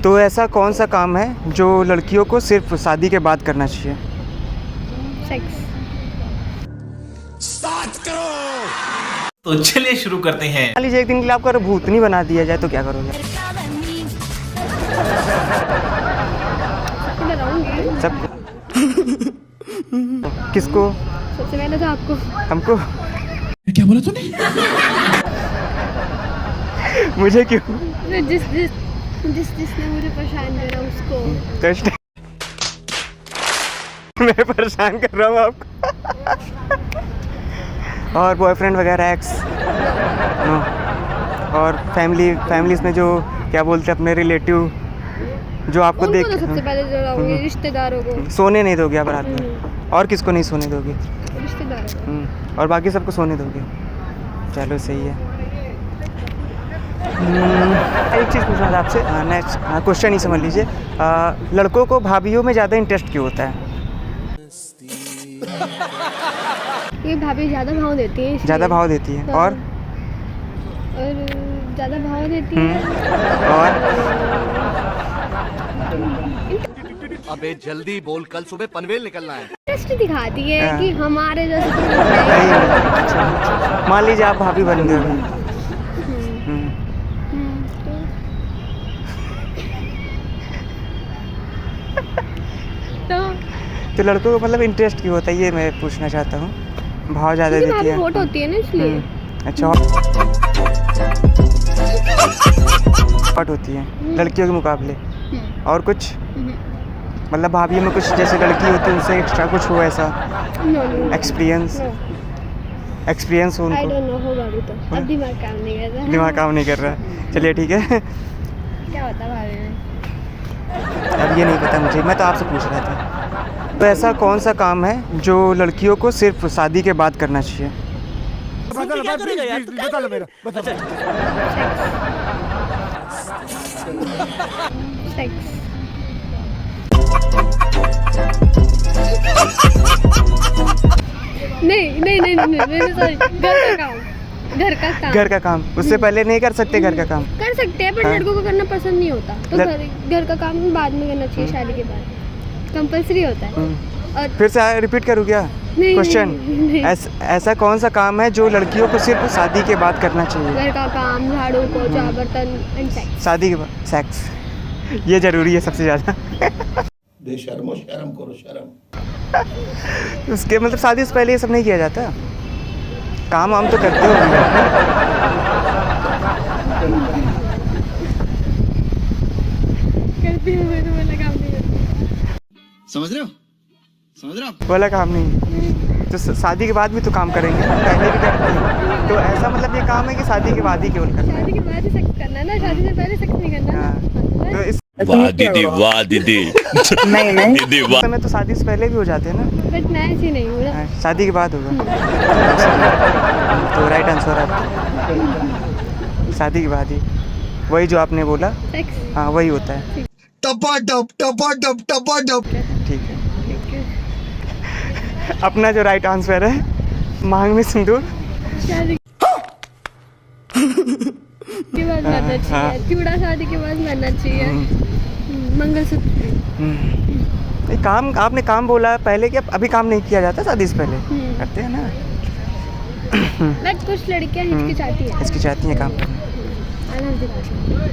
तो ऐसा कौन सा काम है जो लड़कियों को सिर्फ शादी के बाद करना चाहिए? सेक्स। तो चलिए शुरू करते हैं। मान लीजिए एक दिन के लिए आपको भूतनी बना दिया जाए तो क्या करोगे? सबको डराऊंगी। सब किसको? सबसे पहले तो आपको। हमको? क्या बोला तूने? मुझे क्यों? जिसने मुझे परेशान करा उसको। तो मैं परेशान कर रहा हूँ आपको। और बॉयफ्रेंड वगैरह एक्स नो। और फैमिलीज में जो क्या बोलते हैं अपने रिलेटिव जो आपको उनको देख तो सबसे पहले डराऊंगी, रिश्तेदारों को। सोने नहीं दोगे आप रात में? और किसको नहीं सोने दोगे? रिश्तेदारों को। और बाकी सबको सोने दोगे? चलो सही है। एक चीज़ पूछना था आपसे, नेक्स्ट क्वेश्चन ही समझ लीजिए। लड़कों को भाभीयों में ज़्यादा इंटरेस्ट क्यों होता है? ये भाभी ज़्यादा भाव देती है। ज़्यादा भाव देती है। और ज़्यादा भाव देती है। और अबे जल्दी बोल, कल सुबह पनवेल निकलना है। इंटरेस्ट दिखाती है हाँ। कि हमारे जैसे मान लीजिए आप भाभी बन गए। तो लड़कों को मतलब इंटरेस्ट क्यों होता है ये मैं पूछना चाहता हूँ। भाव ज़्यादा देती है। हॉट होती है ना इसलिए। अच्छा हॉट होती है लड़कियों के मुकाबले। और कुछ मतलब भाभीयों में कुछ जैसे लड़की होती है उनसे एक्स्ट्रा कुछ हो ऐसा एक्सपीरियंस हो आई उनको? डोंट नो, होगा भी तो। अब दिमाग काम नहीं कर रहा। दिमाग काम नहीं कर रहा। चलिए ठीक है। क्या होता भाभी में? अब ये नहीं पता मुझे, मैं तो आपसे पूछ रहा था। तो ऐसा कौन सा काम है जो लड़कियों को सिर्फ शादी के बाद करना चाहिए? सेक्स। नहीं, सॉरी। घर का काम। उससे पहले नहीं कर सकते घर का काम? कर सकते हैं पर हाँ। लड़कों को करना पसंद नहीं होता तो घर का काम बाद में करना चाहिए। शादी के बाद कंपलसरी होता है। और फिर से रिपीट करूँ क्या नहीं, क्वेश्चन? नहीं। ऐसा कौन सा काम है जो लड़कियों को सिर्फ शादी के बाद करना चाहिए? घर का काम, झाड़ू पोछा, बर्तन एंड सेक्स। शादी के बाद सेक्स, ये जरूरी है सबसे ज़्यादा। बेशर्मो, शर्म करो शर्म। उसके मतलब शादी से पहले ये सब नहीं किया जाता? काम वाम तो करते हो? करती हूँ मैं, तो वाला काम नहीं करती। समझ रहे हो? वाला काम नहीं तो शादी के बाद भी तो काम करेंगे ना, पहले भी करते हैं। तो ऐसा मतलब ये काम है कि शादी के बाद ही केवल करना है? शादी के बाद ही सेक्स करना है ना, शादी से पहले सेक्स नहीं करना ना। हाँ। तो इस वाह दीदी नहीं दीदी वाह। समय तो शादी से पहले भी हो जाते हैं ना? बट मैं ऐसी नहीं हूँ ना। शादी के बाद होगा। तो राइट आंसर आपका शादी के बाद ही, वही जो आपने बोला। सेक्स। हाँ वही होता है। टपाटप टपाटप टपाटप। ठीक है। अपना जो राइट आंसर है, मांग में सिंदूर शादी के बाद करना चाहिए। चूड़ा शादी के बाद करना चाहिए। मंगलसूत्र। ये काम आपने काम बोला पहले कि अभी काम नहीं किया जाता शादी से पहले? करते हैं ना। बट कुछ लड़कियां हिचकिचाती हैं। इसकी चाहती हैं काम करना। अलग दिखाती हैं।